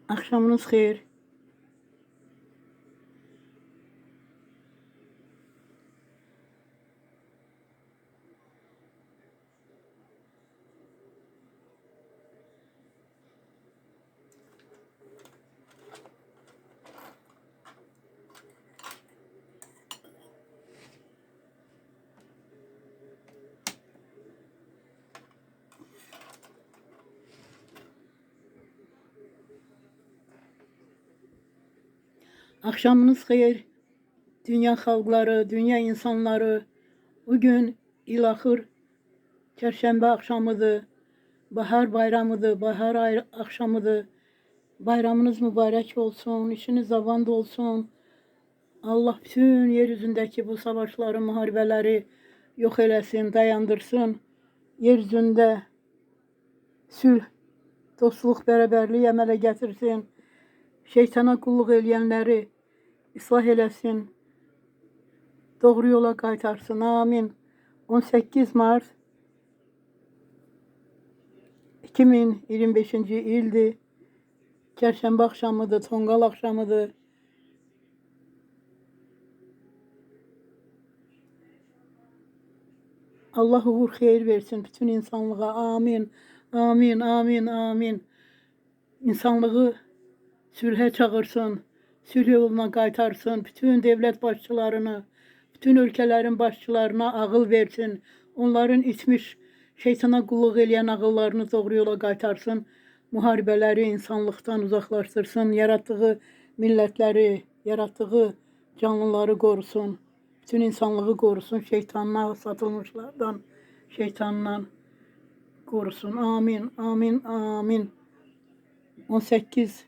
Akşamınız xeyir. Akşamınız xeyir. Dünya xalqları, dünya insanları. Bugün ilahır çərşənbə axşamıdır. Bahar bayramıdır, akşamıdır. Bayramınız mübarək olsun, işiniz zavanda olsun. Allah bütün yeryüzündəki bu savaşları, müharibələri yox eləsin, dayandırsın. Yeryüzündə sülh, dostluq, bərabərlik əmələ gətirsin. Şeytana qulluq eləyənləri islah eləsin. Doğru yola qaytarsın. Amin. 18 Mart 2025-ci ildir. Çərşənbə axşamıdır, tonqal axşamıdır. Allah uğur xeyir versin bütün insanlığa. Amin. Amin, amin, amin. İnsanlığı sülhə çağırsın, sülh yoluna qaytarsın. Bütün devlet başçılarını, bütün ülkələrin başçılarına ağıl versin. Onların itmiş, şeytana qulluq eləyən ağıllarını doğru yola qaytarsın. Müharibələri insanlıqdan uzaqlaşdırsın. Yaratdığı millətləri, yaratdığı canlıları qorusun. Bütün insanlığı qorusun. Şeytanına satılmışlardan, şeytandan qorusun. Amin, amin, amin. 18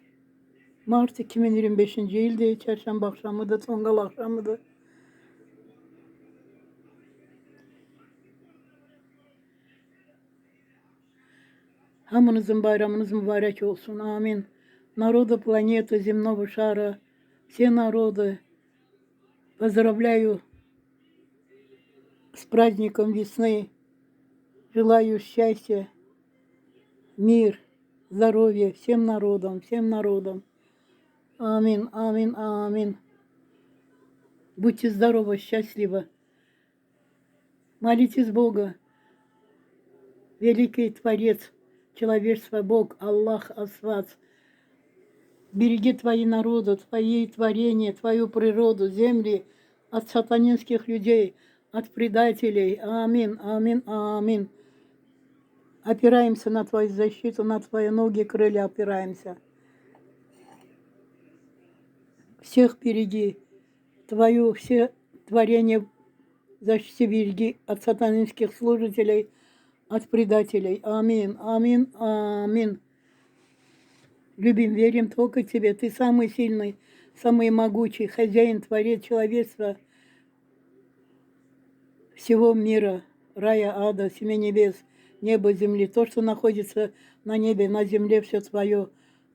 Mart 2025-ci ildir. Çərşənbə axşamıdır, tonqal axşamıdır. Hamınızın bayramınız mübarək olsun. Amin. Народы планеты земного шара, все народы, поздравляю с праздником весны. Желаю счастья, мир, здоровья всем народам, всем народам. Амин, амин, амин. Будьте здоровы, счастливы. Молитесь Бога. Великий Творец человечества, Бог, Аллах, Асват. Береги твои народы, твои творения, твою природу, земли от сатанинских людей, от предателей. Амин, амин, амин. Опираемся на твою защиту, на твои ноги, крылья опираемся. Всех береги, твою все творения защити, береги от сатанинских служителей, от предателей. Амин, амин, амин. Любим, верим только Тебе. Ты самый сильный, самый могучий, хозяин, творец человечества, всего мира, рая, ада, семи небес, неба, земли. То, что находится на небе, на земле, все Твое.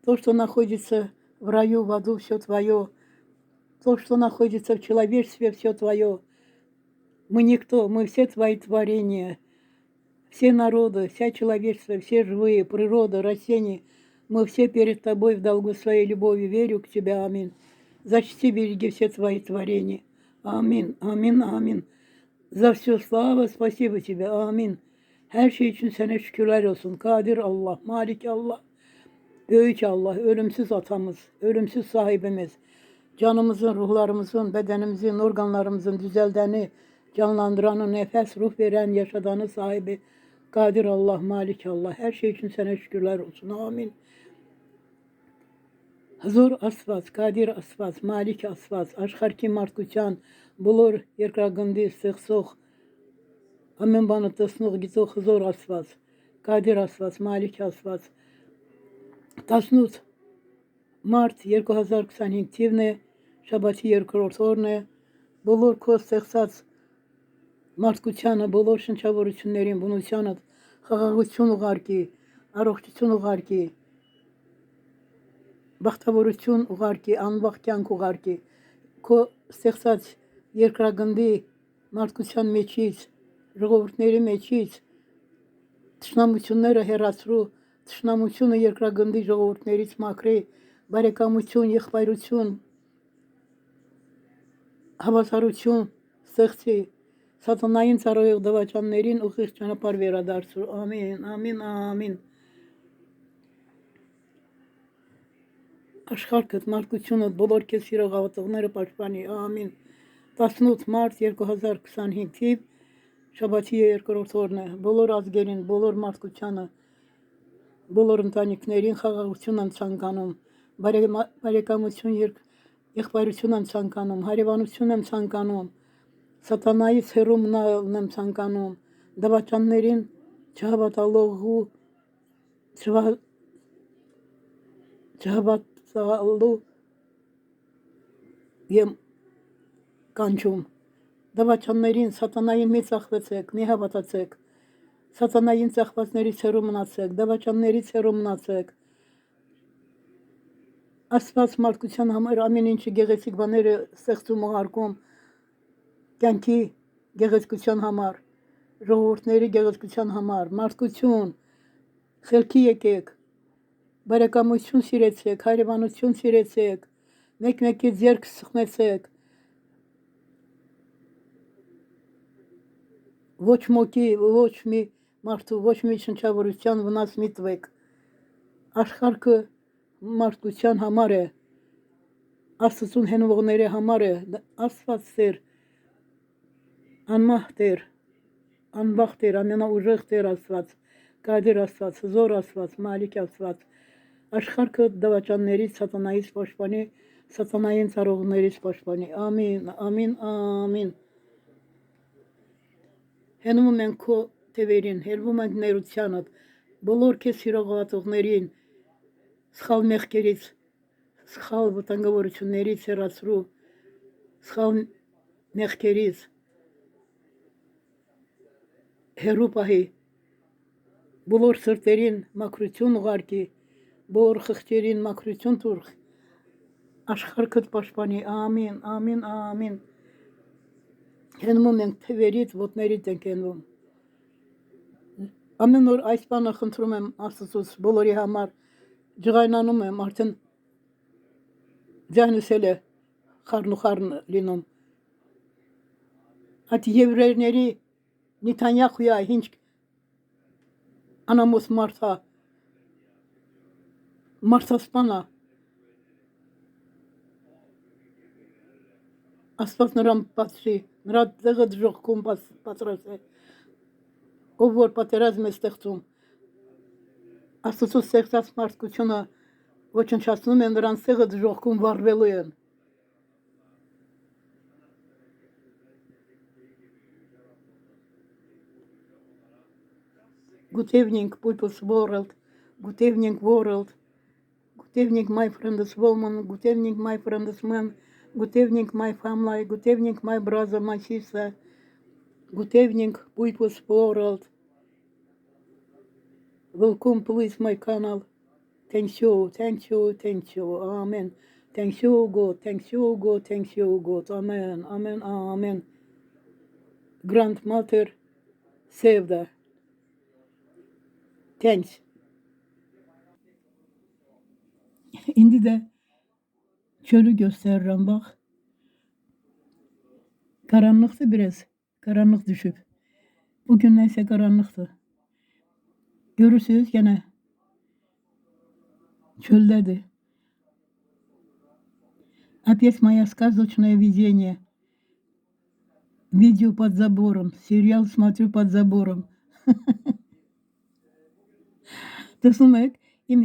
То, что находится в раю, в аду, все Твое. То, что находится в человечестве, все Твое. Мы никто, мы все Твои творения. Все народы, вся человечество, все живые, природа, растения. Мы все перед Тобой в долгу своей любови. Верю к Тебе. Амин. Защити, береги все Твои творения. Амин, amин, amin. За все слава, спасибо Тебе. Amin. Her şey için sana şükürler olsun. Kadir Allah, Malik Allah, Büyük Allah, ölümsüz atamız, ölümsüz sahibimiz. Canımızın, ruhlarımızın, bedenimizin, organlarımızın düzeldeni, canlandıranı, nefes, ruh veren, yaşadanı sahibi. Kadir Allah, Malik Allah. Her şey için sana şükürler olsun. Amin. Huzur Asvas, Kadir Asvas, Malik Asvas, Aşkarki Martkuçan, Bulur Yerkragındi Sıksok, Amin Banıtasnıq Gito Huzur Asvas, Kadir Asvas, Malik Asvas, Tasnut, Mart 2025, Şabati Yerkortorne, Bulur Kos Sıksas, Martkuçanı, Bulur Şınçavur üçünlerin bunu çanıt, Xağağıçun uğarki, Aroqçuçun uğarki, Бахтавуручун угарки, анвахтян угарки, ко сексац еркраганди, марткучан мечиц, ժողովուրդների մեջից թշնամությունները հեռացրու, թշնամությունը երկրագնդի ժողովուրդներից մաքրի, բարեկամություն, եղբայրություն, հավասարություն ստեղծի սատանային ծառայող դավաճաններին ուղիղ ճանապարհ վերադարձու։ Ամին, ամին, ամին։ Աշխարհքդ, մարդկությունդ, բոլոր քեզ սիրող հավատողները պաշտպանի։ Ամին։ 18 մարտ 2025 թիվ շաբաթի 2-րդ օրն է։ Բոլոր ազգերին, բոլոր մարդկությանը, բոլոր ընտանիքներին խաղաղություն եմ ցանկանում, բարեկամություն, եղբայրություն եմ ցանկանում, հարևանություն եմ ցանկանում, սատանայից հեռու մնալն եմ ցանկանում, դավաճաններին չհավատալու եմ կանչում։ Դավաճաններին, սատանային մի ծախվեցեք, մի հավատացեք, սատանային ծախվածներից հեռու մնացեք, դավաճաններից հեռու մնացեք։ Աստված մարդկության համար ամեն ինչի գեղեցիկ բաները ստեղծում ու հարկում կյանքի գեղեցկության համար, ժողովուրդների գեղեցկության համար, մարդկություն, խելքի եկեք, բարեկամություն սիրեցեք, հարևանություն սիրեցեք, մեկ-մեկի ձեռք սխմեցեք, ոչ մոկի, ոչ մի մարդու, ոչ մի շնչավորության վնաս մի տվեք։ Աշխարհը մարդկության համար է, Աստծուն հենվողների համար է, Աստված Տեր, անմահ Տեր, անվախ Տեր, ամենաուժեղ Տեր Աստված, Կադիր Աստված, Զոր Աստված, Մալիք Աստված, աշխարհը դավաճաններից, սատանայից պաշտպանի, սատանային ծառայողներից պաշտպանի։ Ամին, ամին, ամին։ Հենվում ենք քո թևերին, հենվում ենք ներությանդ, բոլոր քեզ սիրող հավատողներին, սխալ մեղքերից, սխալ վտանգավորություններից հեռացրու, սխալ մեղքերից հեռու պահի, բոլոր սրտերին մաքրություն ուղարկի, բոլոր խղճերին մաքրություն տուր, աշխարհքդ պաշտպանի։ Ամին, ամին, ամին։ Հենվում ենք թևերից, ոտներիդ ենք հենվում։ Ամեն օր այս բանը խնդրում եմ Աստծուց բոլորի համար, ջղայնանում եմ, արդեն ձայնս էլ է խառն լինում։ Այդ եվրейների Նեթանյախույա ինչ անամոս մարդա, մարդասպանա, Աստված նրան պատժի, նրա տեղը դժոխքում պատրաստ է, ով որ պատերազմ է ստեղծում, Աստծո ստեղծած մարդկությունը ոչնչացնում է, նրանց տեղը դժոխքում վառվելու են։ Good evening, people's world. Good evening, world. Good evening, my friends woman. Good evening, my friends man. Good evening, my family. Good evening, my brother, my sister. Good evening, people's world. Welcome, please, my channel. Thank you, thank you, thank you. Amen. Thank you, God. Thank you, God. Thank you, God. Amen. Amen. Amen. Grandmother Sevda. Thanks. İndi de çölü gösteririm bak. Karanlıktı biraz. Karanlık düşüp. Bugün neyse karanlıktı. Görürsünüz gene çöldedir. Опять мое сказочное видение. Видео под забором. Сериал смотрю под забором. Տեսնում եք, իմ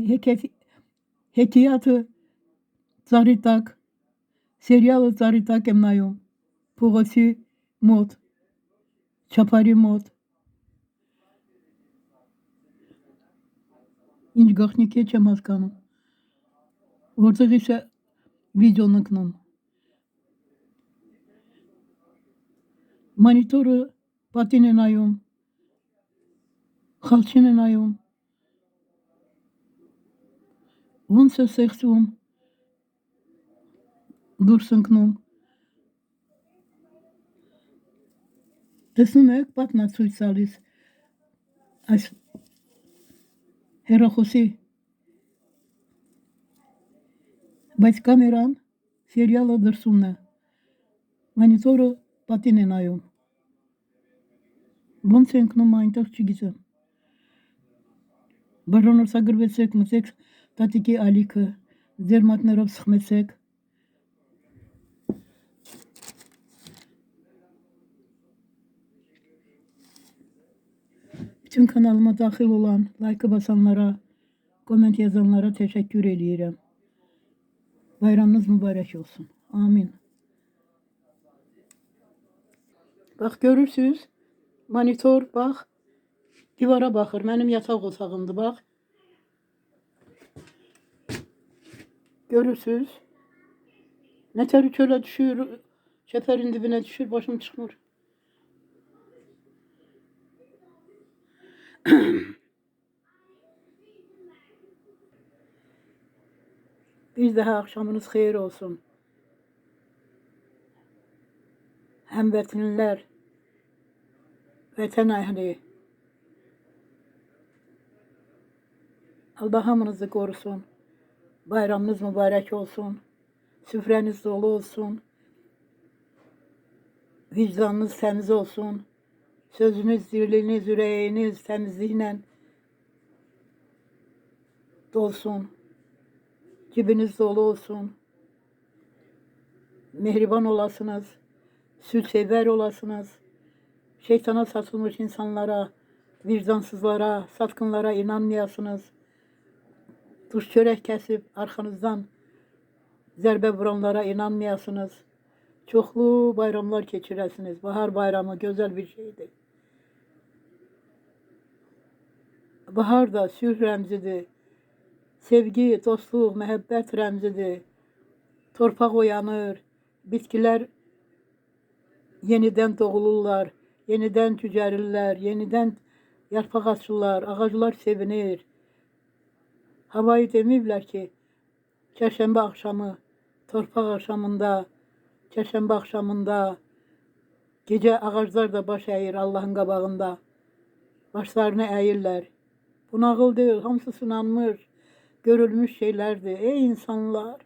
հեքիաթը ծառի տակ, սերիալը ծառի տակ եմ նայում, փողոցի մոտ, չափարի մոտ, ինչ գաղտնիք է չեմ հասկանում, որտեղից է վիդեոն ընկնում, Monitորը պատին է նայում, խալչին է նայում, ոնց է ստեղծվում, դուրս ընկնում, տեսնում եք, պատն է ցույց տալիս այս հեռախոսի Батька Миран, сериала Дерсуна. Монитору патинен айом. Бон сенкно майнтах чигизем. Баронор сагырбetsек мсек татики алика. Зерматнеров схмetsek. Bütün kanalıma dahil olan, like basanlara, koment yazanlara teşekkür ediyorum. Bayramınız mübarek olsun. Amin. Bak görürsünüz. Monitor bak. Divara bakır. Benim yatak otağımdı bak. Görürsünüz. Ne teri çöle düşüyor. Çeperin dibine düşür. Başım çıkmır. Bir daha akşamınız hayır olsun. Hemvetinler, vatan ehli. Allah hamınızı korusun. Bayramınız mübarek olsun. Süfreniz dolu olsun. Vicdanınız temiz olsun. Sözünüz, diliniz, yüreğiniz temizliğiyle dolsun. Cibiniz dolu olsun. Mehriban olasınız. Sülsever olasınız. Şeytana satılmış insanlara, vicdansızlara, satkınlara inanmayasınız. Duş çörek kesip arkanızdan zərbe vuranlara inanmayasınız. Çoxlu bayramlar keçirəsiniz. Bahar bayramı gözəl bir şeydir. Bahar da sülh rəmzidir. Sevgi, dostluq, məhəbbət rəmzidir. Torpaq oyanır. Bitkilər yenidən doğulurlar. Yenidən cücərirlər. Yenidən yarpaq açırlar. Ağaclar sevinir. Havayı deməyiblər ki, çərşənbə axşamı, torpaq axşamında, çərşənbə axşamında gecə ağaclar da baş əyir Allahın qabağında. Başlarını əyirlər. Bu nağıl deyil, hamısı sınanmış, görülmüş şeylərdir. Ey insanlar,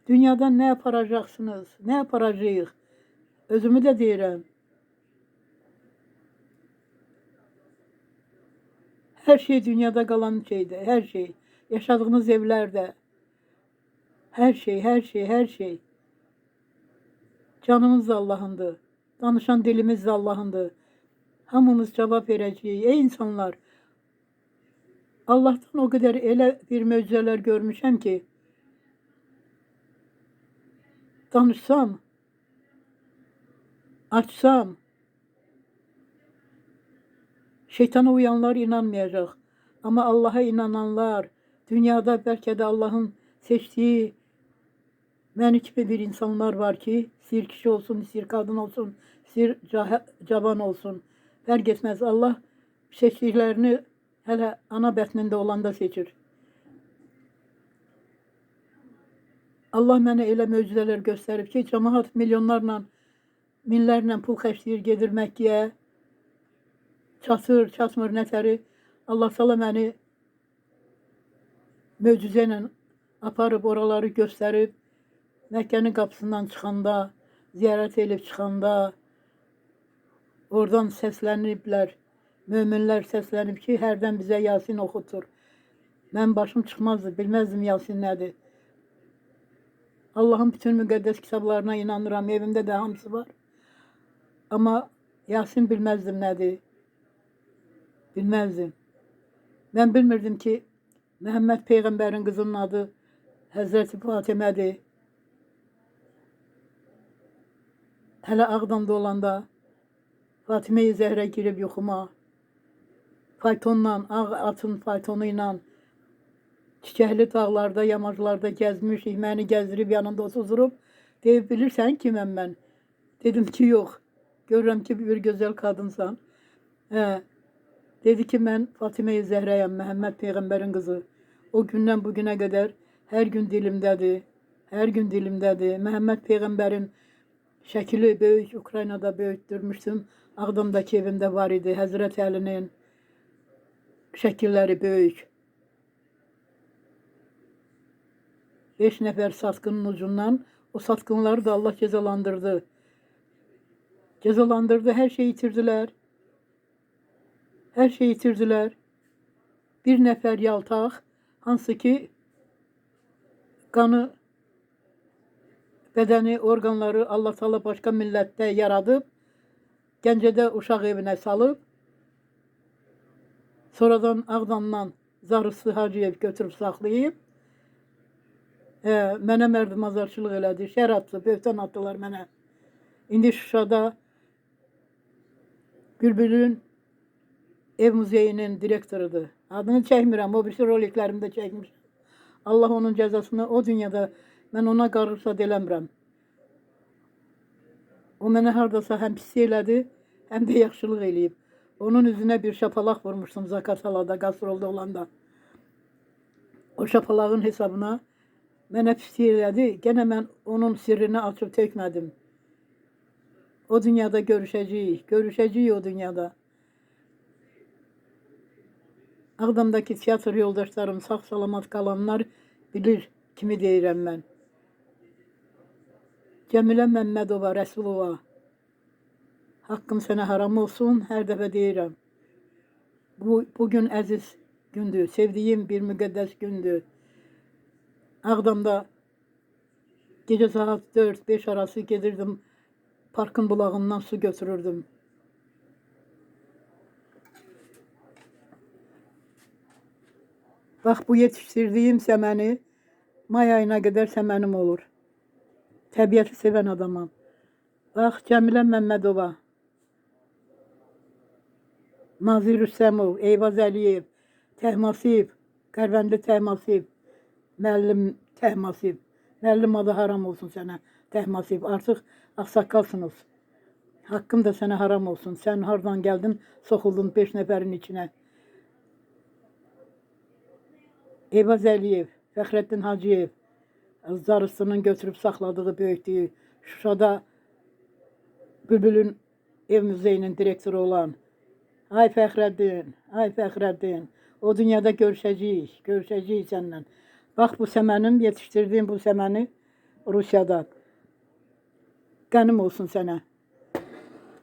dünyadan nə aparacaqsınız, nə aparacağıq? Özümü də deyirəm. Hər şey dünyada qalan şeydir, hər şey. Yaşadığınız evlərdə, hər şey, hər şey, hər şey. Canımız da Allah'ındır. Danışan dilimiz de Allah'ındır. Hamımız cevap vereceğiz. Ey insanlar, Allah'tan o kadar elə bir möcüzələr görmüşəm ki, danışsam, açsam, şeytana uyanlar inanmayacaq. Ama Allah'a inananlar, dünyada bəlkə də Allah'ın seçtiği məni kimi bir insanlar var ki, sir kişi olsun, sir kadın olsun, sir cavan olsun. Fərq etməz. Allah seçdiklərini hələ ana bətnində olanda seçir. Allah mənə elə möcüzələr göstərib ki, cəmaat milyonlarla, minlərlə pul xərcləyir, gedir Məkkəyə, çatır, çatmır nətəri. Allah sala məni möcüzə ilə aparıb oraları göstərib, Məkkənin qapısından çıxanda, ziyarət edib çıxanda, oradan səsləniblər, möminlər səslənib ki, hərdən bizə Yasin oxutur. Mən başım çıxmazdı, bilməzdim Yasin nədir. Allah'ın bütün müqəddəs kitablarına inanıram, evimdə də hamısı var. Amma Yasin bilməzdim nədir. Bilməzdim. Mən bilmirdim ki, Məhəmməd Peyğəmbərin qızının adı Həzrəti Fatimədir. Hələ Ağdamda olanda Fatimə-i Zəhrə girib yuxuma. Faytonla, ağ atın faytonu ilə çiçəkli dağlarda, yamaclarda gəzmişik. Məni gəzdirib yanında oturub. Deyib, bilirsən kiməm mən? Dedim ki, yox. Görürəm ki, bir gözəl qadınsan. Dedi ki, mən Fatimə-i Zəhrəyəm, Məhəmməd Peyğəmbərin qızı. O gündən bugünə qədər hər gün dilimdədir. Hər gün dilimdədir. Məhəmməd Peyğəmbərin şəkili böyük, Ukraynada böyütdürmüşdüm. Ağdamdakı evimdə var idi. Həzrət Əlinin şəkilləri böyük. 5 nefer satqının ucundan. O satqınları da Allah cezalandırdı. Cezalandırdı, her şeyi yitirdiler. Her şeyi yitirdiler. Bir nefer yaltaq, hansı ki qanı, bədəni, orqanları Allah Taala başqa millətdə yaradıb, Gəncədə uşaq evinə salıb, sonradan Ağdamdan Zarısı Hacıyev götürüb saxlayıb, mənə mərdimazarçılıq elədi, şər atdı, böhtan atdılar mənə. İndi Şuşada Bülbülün ev muzeyinin direktorudur. Adını çəkmirəm, o birisi roliklərimdə çəkmiş. Allah onun cəzasını o dünyada, mən ona qarışad eləmirəm. O mənə hardasa həm pis elədi, həm də yaxşılıq eləyib. Onun üzünə bir şapalaq vurmuşdum Zaqatalada, qastrolda olanda. O şapalağın hesabına mənə pis elədi, gənə mən onun sirrini açıb tökmədim. O dünyada görüşəcəyik o dünyada. Ağdamdakı tiyatr yoldaşlarım, sağ salamat qalanlar bilir kimi deyirəm mən. Cəmilə Məmmədova, Rəsulova, haqqım sənə haram olsun, hər dəfə deyirəm. Bugün əziz gündür, sevdiyim bir müqəddəs gündür. Ağdamda gecə saat 4-5 arası gedirdim, parkın bulağından su götürürdüm. Bax, bu yetiştirdiyim səməni may ayına qədər səmənim olur. Təbiəti sevən adamam. Bax, Cəmilə Məmmədova, Nazir Rüstəmov, Eyvaz Əliyev, Təhmasiv, Qərvəndi Təhmasiv, müəllim Təhmasiv. Müəllim adı haram olsun sənə, Təhmasiv. Artıq ağsaqqalsınız. Haqqım da sənə haram olsun. Sən hardan gəldin, soxuldun 5 nəfərin içinə. Eyvaz Əliyev, Fəxrəddin Hacıyev, Zarısının götürüb saxladığı, böyütdüyü, Şuşada Bülbülün ev muzeyinin direktoru olan, ay Fəxrəddin, ay Fəxrəddin, o dünyada görüşəcəyik səndən. Bax, bu səmənim, yetişdirdiyim bu səməni Rusiyada. Qənim olsun sənə,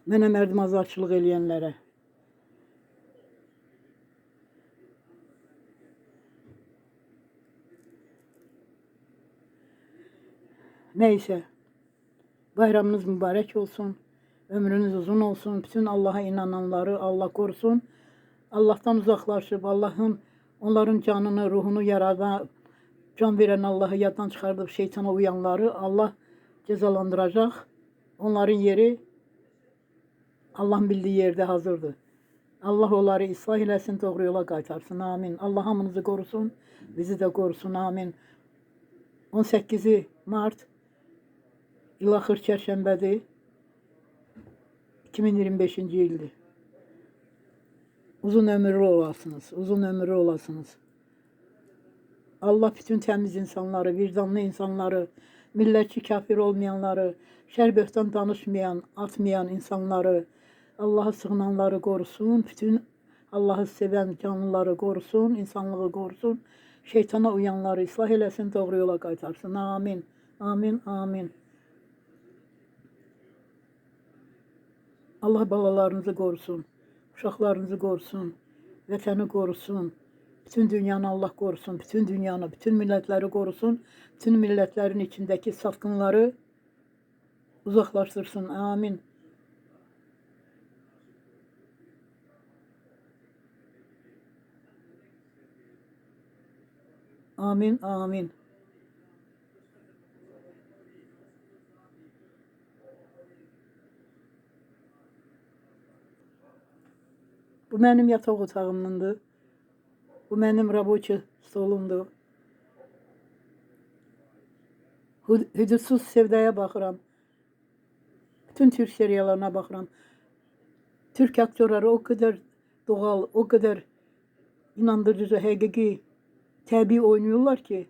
mənə mərdimazarçılıq eləyənlərə. Neyse, bayramınız mübarək olsun, ömrünüz uzun olsun, bütün Allah'a inananları Allah korusun. Allah'tan uzaklaşıp Allah'ın onların canını, ruhunu yarada, can veren Allah'ı yaddan çıxardıb şeytana uyanları Allah cezalandıracaq. Onların yeri Allah'ın bildiği yerde hazırdır. Allah onları ıslah eləsin, doğru yola qaytarsın. Amin. Allah hamınızı korusun, bizi de korusun. Amin. 18 Mart İlaxır çərşənbədir. 2025-ci ildir. Uzun ömürlü olasınız, uzun ömürlü olasınız. Allah bütün təmiz insanları, vicdanlı insanları, millətçi kafir olmayanları, şərböhtan danışmayan, atmayan insanları, Allah'a sığınanları korusun, bütün Allah'ı sevən canlıları korusun, insanlığı korusun, şeytana uyanları ıslah eləsin, doğru yola qaytarsın. Amin, amin, amin. Allah balalarınızı korusun, uşaqlarınızı korusun, vətəni korusun. Bütün dünyanı Allah korusun, bütün dünyanı, bütün millətləri korusun, bütün millətlərin içindeki satqınları uzaklaştırsın. Amin. Amin, amin. Bu mənim yataq otağımdır. Bu mənim raboçi stolumdur. Hüdudsuz sevdaya baxıram. Bütün Türk seriyalarına baxıram. Türk aktörləri o kadar doğal, o kadar inandırıcı, həqiqi, təbii oynuyorlar ki.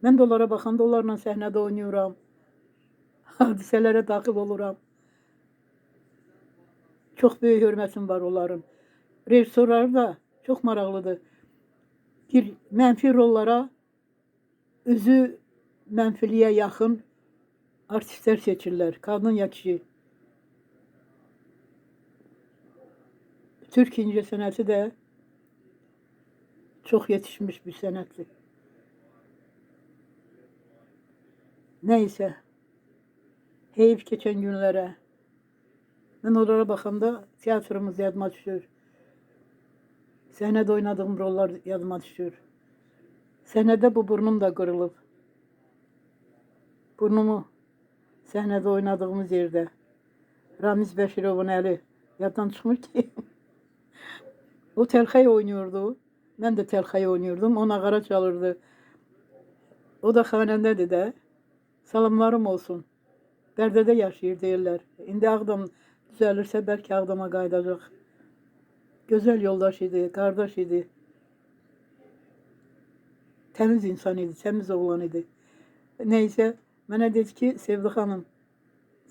Mən də onlara baxanda onlarla səhnədə oynuyorum. Hadisələrə daxil oluram. Çox böyük hörmətim var onların. Rejissorları da çox maraqlıdır. Bir mənfi rollara üzü mənfiliyə yaxın artistlər seçirlər. Qadın ya kişi. Türk incəsənəti də çox yetişmiş bir sənətdir. Nəysə, heyif keçən günlərə. Mən onlara baxanda teatrımız yadıma düşür. Səhnədə oynadığım rollar yadıma düşür. Səhnədə bu burnum da qırılıb. Burnumu səhnədə oynadığımız yerdə. Ramiz Bəşirovun əli yaddan çıxmır ki. O Təlxəy oynuyordu. Mən də Təlxəy oynuyordum. O nağara çalırdı. O da xanəndədir də. Salamlarım olsun. Bərdədə yaşayır deyirlər. İndi Ağdam düzəlirsə bəlkə Ağdama qayıdacaq. Gözəl yoldaş idi, qardaş idi. Təmiz insan idi, təmiz oğlan idi. Neysə, mənə dedi ki, Sevdi xanım,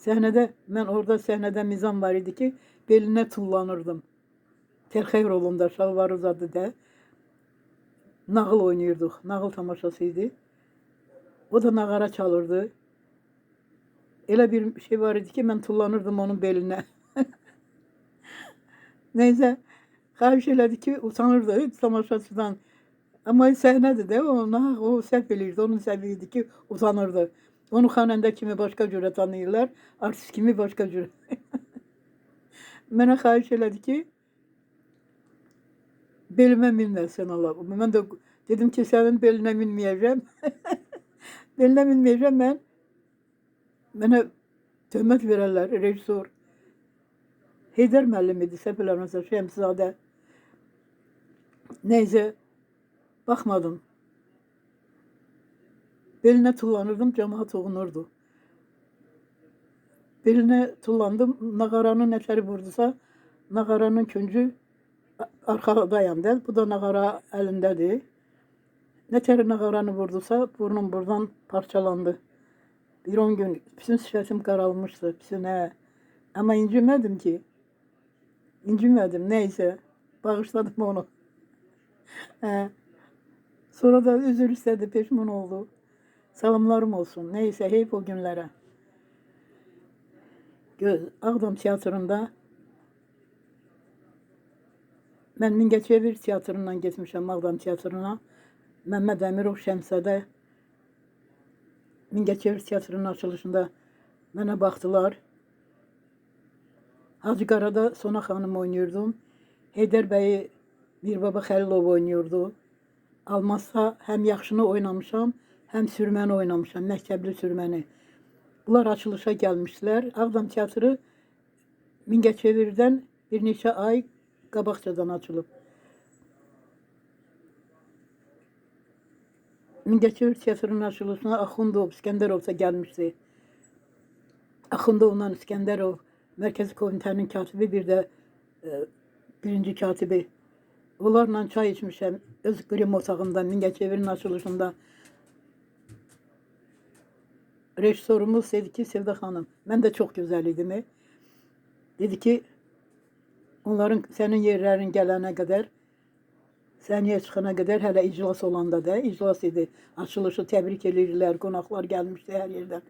mən orada səhnədə mizan var idi ki, belinə tullanırdım. Təlxəy rolunda şalvar uzadı da. Nağıl oynayırdıq, nağıl tamaşası idi. O da nağara çalırdı. Elə bir şey var idi ki, mən tullanırdım onun belinə. Neysə, xahiş elədi ki, utanırdı tamaşaçıdan. Amma səhnədir də, o səhv eləyirdi, onun səhvi idi ki, utanırdı. Onu xanəndə kimi başqa cürə tanıyırlar, artist kimi başqa cürə. Mənə xahiş elədi ki, belimə minməsin Allah. Mən də dedim ki, sənin belinə minməyəcəm. Belinə minməyəcəm mən. Mənə töhmət verərlər, rejissor. Heydər müəllim idi, səhv eləmirəmsə, Şəmsizadə. Neysə, baxmadım. Belinə tullanırdım, cəmaat oğunurdu. Belinə tullandım, nağaranın nətəri vurdusa, nağaranın küncü arxadayam da, bu da nağara əlindədir. Nətəri nağaranı vurdusa, burnum buradan parçalandı. Bir 10 gün bütün sifətim qaralmışdı, bütün Amma incimədim ki. İncimədim, neysə. Bağışladım onu. Sonra da üzr istədi, peşman oldu. Salamlarım olsun. Neysə, heyf o günlərə. Ağdam teatrında mən Mingəçevir teatrından getmişəm Ağdam teatrına. Məmməd Əmirov Şəmsədə Mingəçevir teatrının açılışında mənə baxdılar. Hacı Qarada Sona xanım oynuyordum. Heydər bəyi Mirbaba Xəlilov oynuyurdu. Almazsa həm yaxşını oynamışam, həm sürməni oynamışam, məktəbli sürməni. Bunlar açılışa gəlmişdilər. Ağdam teatrı Mingəçevirdən bir neçə ay qabaqcadan açılıb. Mingəçevir teatrının açılışına Axundov, İskəndərov da gəlmişdi. Axundovla İskəndərov, Mərkəzi Komitənin katibi, bir də birinci katibi. Onlarla çay içmişəm öz qrim otağımda, Mingəçevirin açılışında. Rejissorumuz dedi ki, Sevda xanım, mən də çox gözəl idim. Dedi ki, onların sənin yerlərin gələnə qədər, səniyə çıxana qədər, hələ iclas olanda da, iclas idi. Açılışı təbrik edirlər, qonaqlar gəlmişdi hər yerdən.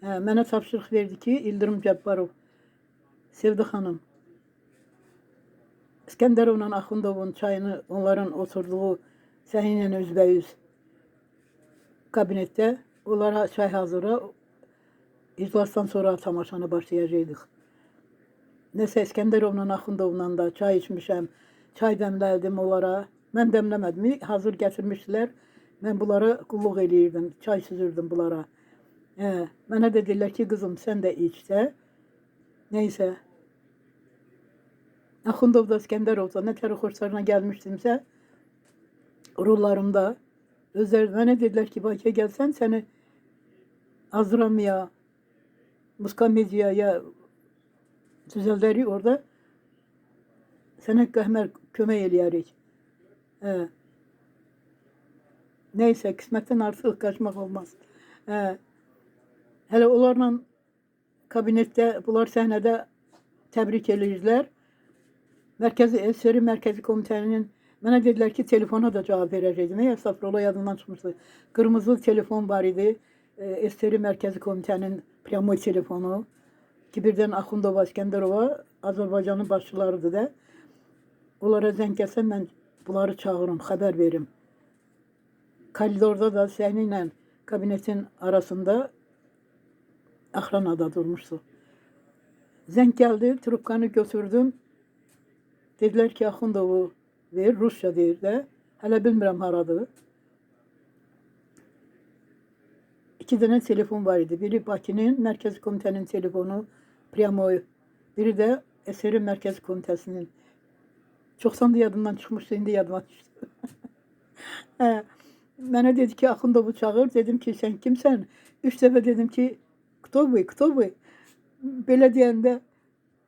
Mənə tapşırıq verdi ki, İldırım Cəbbarov, Sevda xanım, İskəndərovla Axundovun çayını, onların oturduğu səninlə üzbəyüz kabinetdə, onlara çay hazırla, iclasdan sonra tamaşanı başlayacaqdıq. Nəsə İskəndərovla Axundovla da çay içmişəm, çay dəmlədim onlara. Mən dəmləmədim, hazır gətirmişdilər. Mən bunlara qulluq eləyirdim, çay süzürdüm bunlara. Mənə də deyirlər ki, qızım, sən də içsə. Neysə. Axundov da, İskəndərov da, nətər xoşlarına gəlmişdimsə, rollarımda özləri mənə dedilər ki, Bakıya gəlsən, səni Azramya, Muskamediyaya düzəldərik orada. Sənə kömək eləyərik. Neysə, qismətdən artıq qaçmaq olmaz. Hələ onlarla kabinetdə, bunlar səhnədə təbrik eləyirlər. SSR Mərkəzi Komitənin Mənə dedilər ki, telefona da cavab verəcəkdim. Estağfurullah, yadımdan çıxmışdı. Qırmızı telefon var idi. STR Mərkəzi Komitənin pryamoy telefonu. Ki, birdən Axundova, İskəndərova Azərbaycanın başçılarıdır da. Onlara zəng gəlsə, mən bunları çağırım, xəbər verim. Koridorda da səninlə kabinetin arasında axranada durmuşdu. Zəng gəldi, trubkanı götürdüm. Dedilər ki, Axundovu ver, Rusça deyir də. Hələ bilmirəm haradır. 2 dənə telefon var idi. Biri Bakının Mərkəzi Komitənin telefonu, pryamoy. Biri də SR Mərkəzi Komitəsinin. Çoxsan da yadımdan çıxmışdı, indi yadıma düşdü. Mənə dedi ki, Axundovu çağır. Dedim ki, sən kimsən? 3 dəfə dedim ki, kto bu? Belə deyəndə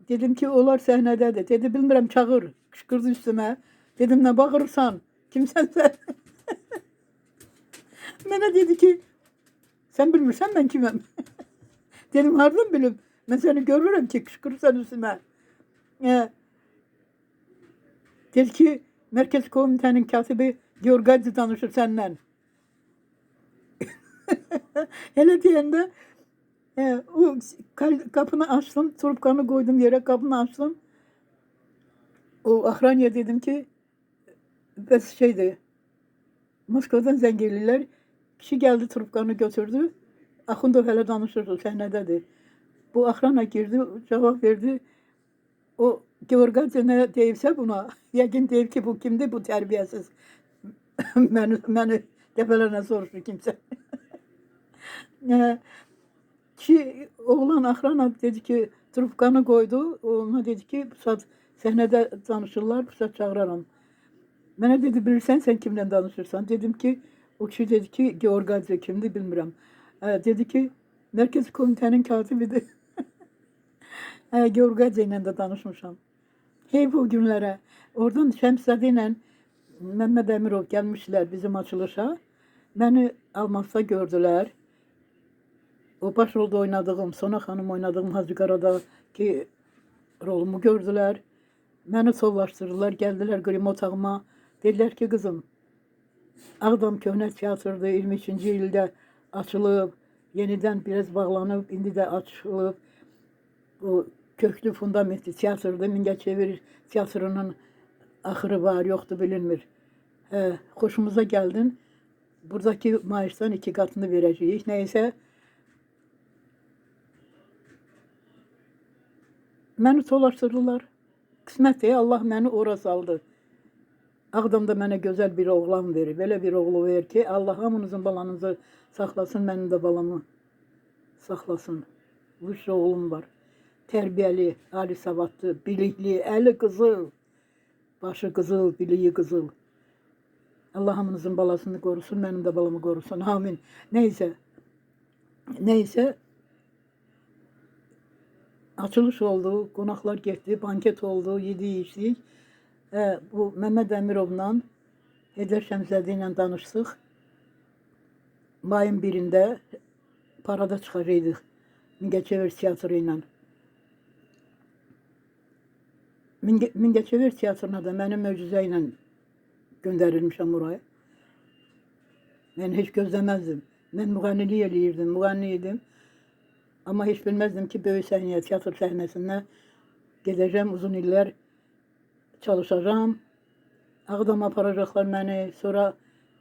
dedim ki, onlar səhnədədir. Dedi, bilmirəm, çağır. Qışqırdı üstümə. Dedim, nə bağırırsan? Kimsən sən? Mənə dedi ki, sən bilmirsən mən kiməm? Dedim, hardan bilim? Mən səni görürəm ki, qışqırırsan üstümə. Dedi ki, Mərkəzi Komitənin katibi Georgadze danışır səndən. Elə deyəndə o kapını açtım, trubkanı koydum yere, kapını açtım. O Ahraniye dedim ki, bəs şeydi, Moskvadan zəng eləyirlər. Kişi geldi, trubkanı götürdü. Axundov hələ danışırdı, səhnədədir. Bu Ahrana girdi, cevap verdi. O Georgadze nə deyibsə buna, yəqin deyib ki, bu kimdir, bu tərbiyəsiz. məni dəfələrlə soruşdu kimsə. Ki oğlan Ahrana dedi ki, trubkanı koydu. Ona dedi ki, bu saat səhnədə danışırlar, bu saat çağıraram. Mənə dedi, bilirsən sən kimlə danışırsan? Dedim ki, o kişi dedi ki, Georgadze kimdir bilmirəm. Dedi ki, Mərkəzi Komitənin katibidir. Georgadze ilə də danışmışam. Heyf o günlərə. Oradan Şəmsədə ilə Məmməd Əmirov gəlmişlər bizim açılışa. Məni Almazda gördülər. O başrolda oynadığım, Sona xanım oynadığım Hacı Qaradağ-ki rolumu gördülər. Məni sollaşdırdılar, gəldilər qrim otağıma. Dedilər ki, qızım, Ağdam Köhnə Teatrıdır, 23-ci ildə açılıb, yenidən biraz bağlanıb, indi də açılıb. O köklü fundamentli teatrdır, Mingəçevir teatrının axırı var, yoxdur, bilinmir. Xoşumuza gəldin, buradakı maaşdan 2 qatını verəcəyik. Nəysə, məni solaşdırdılar. Qismətdir, Allah məni ora saldı. Ağdamda mənə gözəl bir oğlan verir. Belə bir oğlu verir ki, Allah hamınızın balanızı saxlasın, mənim də balamı saxlasın. Vüsra oğlum var. Tərbiyəli, ali savadlı, bilikli, əli qızıl, başı qızıl, biliyi qızıl. Allah hamınızın balasını qorusun, mənim də balamı qorusun. Amin. Neysə, açılış oldu, qonaqlar getdi, banket oldu, yedik, içdik. Bu Məmməd Əmirovla, Heydər Şəmsədi ilə danışdıq. Mayın 1-də parada çıxacaqdıq Mingəçevir teatrı ilə. Mingəçevir teatrına da mənim möcüzə ilə göndərilmişəm oraya. Mən heç gözləməzdim. Mən müğənnilik eləyirdim, müğənni idim. Amma heç bilməzdim ki, böyük səhnəyə, teatr səhnəsində gedəcəm, uzun illər çalışacağım. Ağdama aparacaqlar məni. Sonra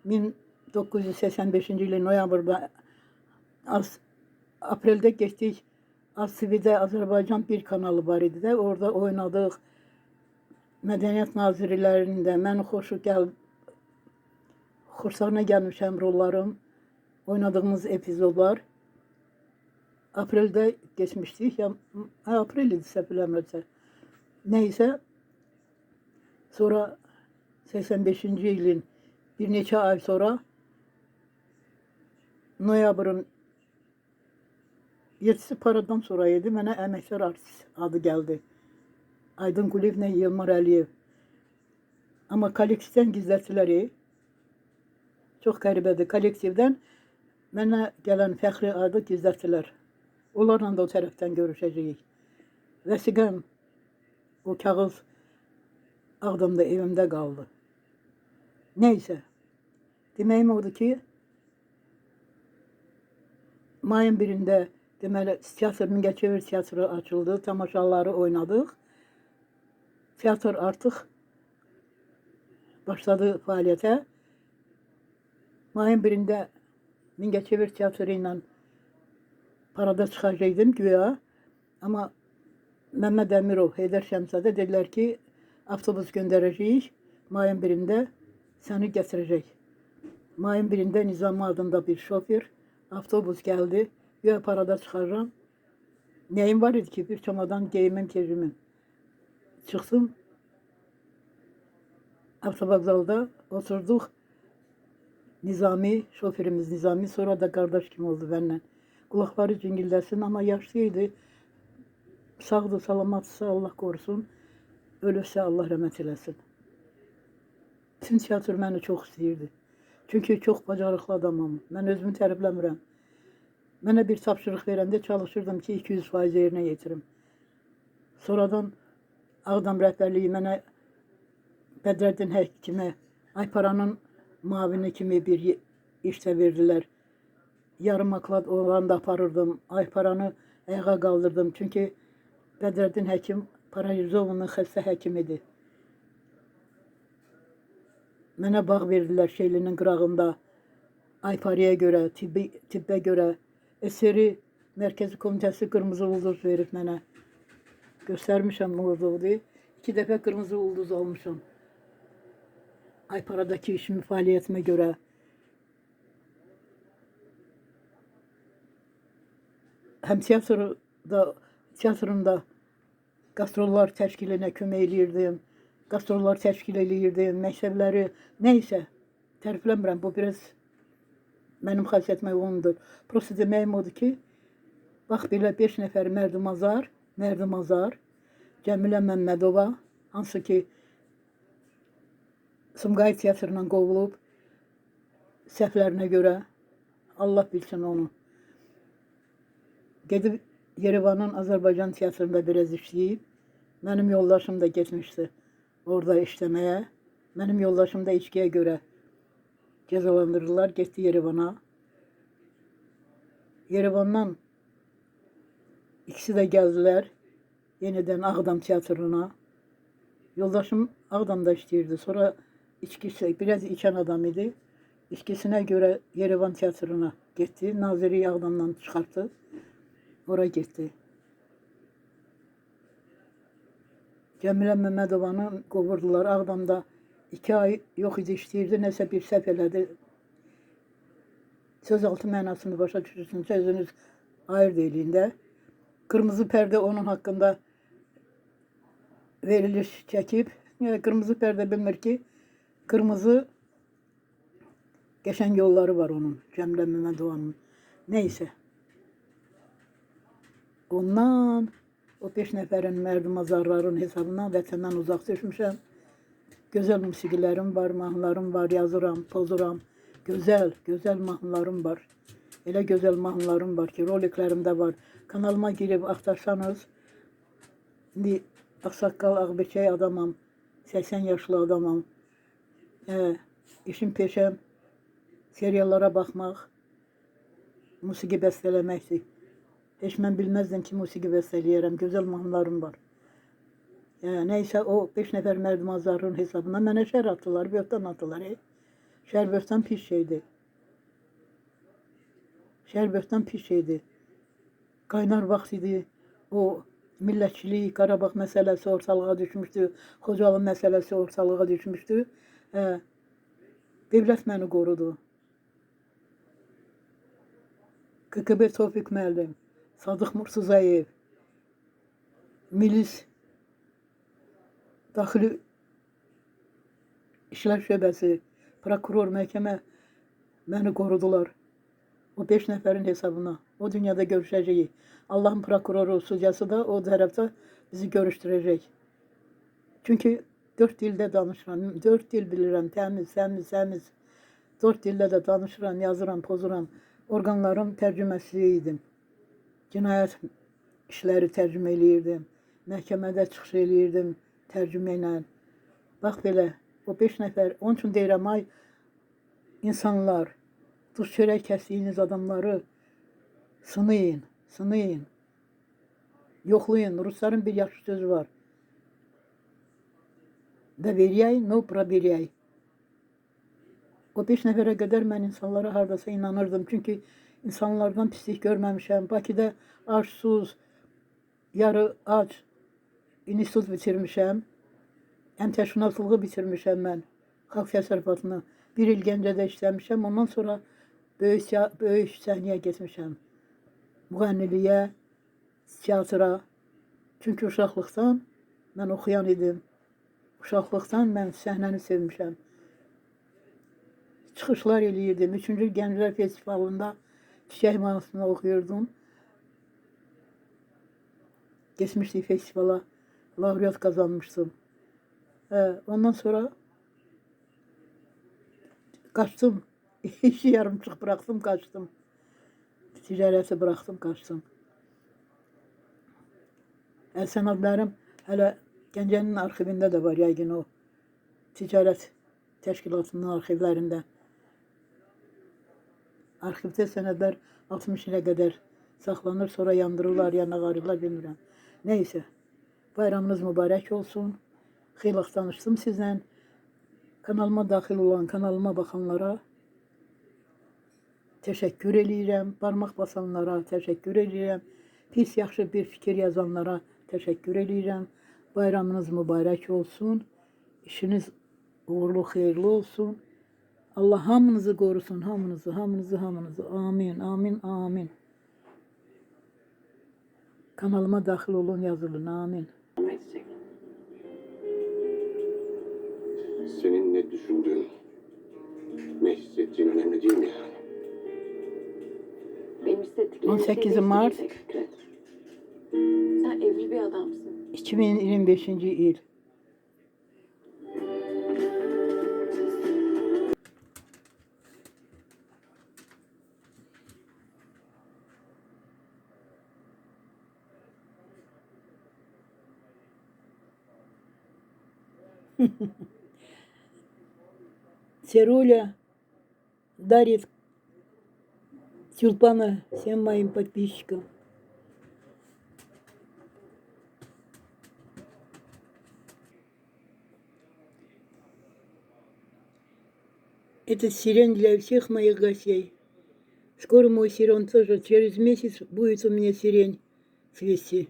1985-ci ilin noyabrda, apreldə getdik. ASTV-də Azərbaycan 1 kanalı var idi də, orada oynadıq. Mədəniyyət nazirlərində məni xoşlarına gəlmişəm rollarım, oynadığımız epizodlar. Apreldə geçmişdik, aprel idi səhv eləmirəmsə. Nəysə, sonra 85-ci ilin bir neçə ay sonra noyabrın 7-si paradan sonra idi, mənə əməkdar artist adı gəldi. Aydın Quliyevlə Yılmar Əliyev. Amma kollektivdən gizlətdilər. Çox qəribədir. Kollektivdən mənə gələn fəxri adı gizlətdilər. Onlarla da o tərəfdən görüşəcəyik. Vəsiqəm, o kağız Ağdamda evimdə qaldı. Neyse. Deməyim odur ki, mayın 1-də deməli teatr Mingəçevir teatrı açıldı, tamaşaları oynadıq. Teatr artıq başladı fəaliyyətə. Mayın 1-də Mingəçevir teatrı ilə parada çıxacaqdım güya. Amma Məmməd Əmirov, Heydər Şəmzədə dedilər ki, avtobus göndərəcəyik, mayın 1-də səni gətirəcək. Mayın 1-də Nizami adında bir şofer avtobus gəldi, güya parada çıxacağam. Nəyim var idi ki, bir çamadan geyimim, kecimim. Çıxdım, avtovokzalda oturduq. Nizami, şoferimiz Nizami, sonra da qardaş kimi oldu benimle. Kulakları cingildesin ama yaşlıydı. Sağdı, salamatsa Allah korusun. Ölürsə Allah rəhmət eləsin. Bütün teatr məni çox istəyirdi. Çünki çox bacarıqlı adamam. Mən özümü tərifləmirəm. Mənə bir tapşırıq verəndə çalışırdım ki, 200% yerinə yetirim. Sonradan Ağdam rəhbərliyi mənə Bədrəddin Həkimə Ayparanın mavini kimi bir işdə verdilər. Yarım aklad olanı da aparırdım. Ayparanı ayağa qaldırdım. Çünki Bədrəddin Həkim Paralizovanın xəstə həkimidir. Mənə bağ verdilər Şeylinin qırağında. Ayparaya görə, tibbə görə. SSR Mərkəzi Komitəsi qırmızı ulduz verib mənə. Göstərmişəm orada. 2 dəfə qırmızı ulduz almışam. Ayparadakı işimi, fəaliyyətimə görə. Həm teatrında qastrollar təşkilinə kömək eləyirdim. Qastrollar təşkil eləyirdim, məktəbləri, neysə. Tərifləmirəm, bu biraz mənim xasiyyətimə uyğundur. Prosta deməyim odur ki, bax belə 5 nəfər Mərdimazar, Cəmilə Məmmədova, hansı ki Sumqayıt teatrından qovulub, səhvlərinə görə, Allah bilsin onu. Gedib Yerevanın Azərbaycan teatrında biraz işləyib. Mənim yoldaşım da getmişdi orada işləməyə. Mənim yoldaşım da içkiyə görə cəzalandırırlar, getdi Yerevana. Yerevandan ikisi də gəldilər yenidən Ağdam teatrına. Yoldaşım Ağdamda işləyirdi. Sonra içkisi, biraz içən adam idi. İçkisinə görə Yerevan teatrına getdi. Naziri Ağdamdan çıxartdı. Oraya getdi. Cəmilə Məmmədovanı qovurdular. Ağdamda 2 ay yox idi, işləyirdi. Nəsə bir səhv elədi. Söz altı mənasını başa düşürsün. Sözünüz ayırt eləyin də. Qırmızı pərdə onun haqqında veriliş çəkib. Qırmızı pərdə bilmir ki, qırmızı qəşəng yolları var onun, Cəmilə Məmmədovanın. Neysə. Ondan o 5 nəfərin Mərdimazarların hesabından vətəndən uzaq düşmüşəm. Gözəl musiqilərim var, mahnılarım var, yazıram, pozuram. Gözəl mahnılarım var. Elə gözəl mahnılarım var ki, roliklərimdə var. Kanalıma girib axtarsanız, indi ağsaqqal, ağbirçək adamam, 80 yaşlı adamam. İşim peşəm, seriallara baxmaq, musiqi bəstələməkdir. Heç mən bilməzdim ki, musiqi bəstələyərəm, gözəl mahnılarım var. Neysə, o 5 nəfər Mərdimazarın hesabına mənə şər atdılar, böhtan atdılar. Şər böhtan pis şeydir. Şər böhtan pis şeydir. Qaynar vaxt idi, o millətçilik, Qarabağ məsələsi ortalığa düşmüşdü, Xocalı məsələsi ortalığa düşmüşdü. Dövlət məni qorudu. KKB Tofiq müəllim, Sadıq Murtuzayev, Milis Daxili İşlər Şöbəsi, prokuror, məhkəmə məni qorudular. O 5 nəfərin hesabına. O dünyada görüşəcəyik. Allahın prokuroru, sucası da o tərəfdə bizi görüşdürəcək. Çünki 4 dildə danışıram, 4 dil bilirəm, təmiz. 4 dildə də danışıram, yazıram, pozuram. Orqanların tərcüməsi idim. Cinayət işləri tərcümə eləyirdim. Məhkəmədə çıxış eləyirdim tərcümə ilə. Bax belə, O 5 nəfər. Onun üçün deyirəm, ay insanlar, duz çörək kəsdiyiniz adamları sınayın, sınayın. Yoxlayın. Rusların bir yaxşı sözü var. Доверяй, но проверяй. O 5 nəfərə qədər mən insanlara hardasa inanırdım. Çünki insanlardan pislik görməmişəm. Bakıda aç, susuz, yarı aç institut bitirmişəm. Əmtəşünaslığı bitirmişəm mən. Xalq təsərrüfatını. 1 il Gəncədə işləmişəm. Ondan sonra böyük səhnəyə getmişəm. Müğənniliyə, teatra. Çünki uşaqlıqdan mən oxuyan idim. Uşaqlıqdan mən səhnəni sevmişəm. Çıxışlar eləyirdim. 3-cü Gənclər Festivalında Çiçək mahnısını oxuyurdum. Geçmişdik festivala. Laureat kazanmıştım. Ondan sonra kaçtım. İşi yarımçıq bıraktım, kaçtım. Ticareti bıraktım, kaçtım. El sənədlərim hələ Gəncənin arxivində də var, yəqin o ticarət təşkilatının arxivlərində. Arxivdə sənədlər 60 ilə qədər saxlanır, sonra yandırırlar, ya nağarırlar, bilmirəm. Neyse, bayramınız mübarək olsun. Xeyli tanışdım sizlə. Kanalıma daxil olan, kanalıma baxanlara təşəkkür edirəm. Barmaq basanlara təşəkkür edirəm. Pis yaxşı bir fikir yazanlara təşəkkür edirəm. Bayramınız mübarək olsun. İşiniz uğurlu, xeyirli olsun. Allah hamınızı qorusun, hamınızı, hamınızı, hamınızı. Amin, amin, amin. Kanalıma daxil olun, yazılın. Amin. Senin ne düşündüğün, ne hissettiğin önemli değil mi yani? Benim hissettiklerim 18 Mart Fikret. Sen evli bir adamsın. 2025 il. Серуля дарит тюльпаны всем моим подписчикам. Это сирень для всех моих гостей. Скоро мой сирень тоже, через месяц будет у меня сирень цвести.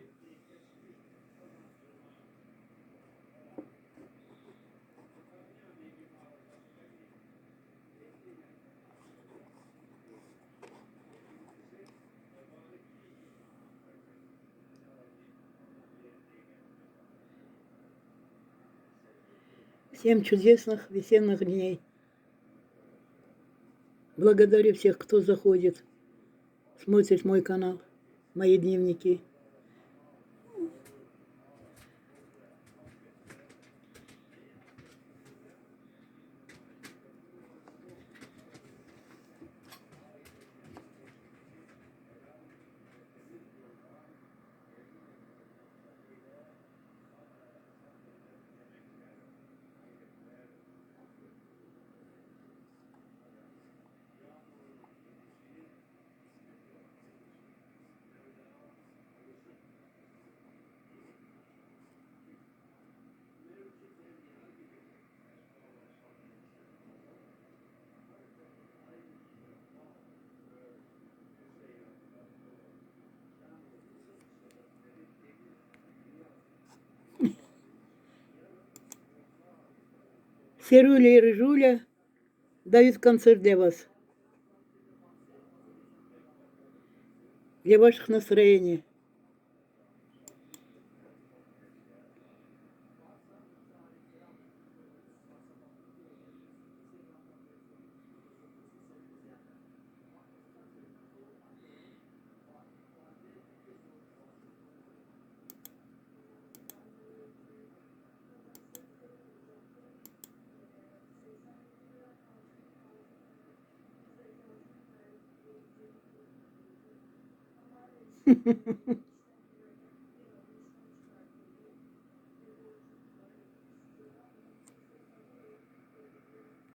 Всем чудесных весенних дней. Благодарю всех, кто заходит, смотрит мой канал, мои дневники. Серуля и Рыжуля дают концерт для вас. Для ваших настроений.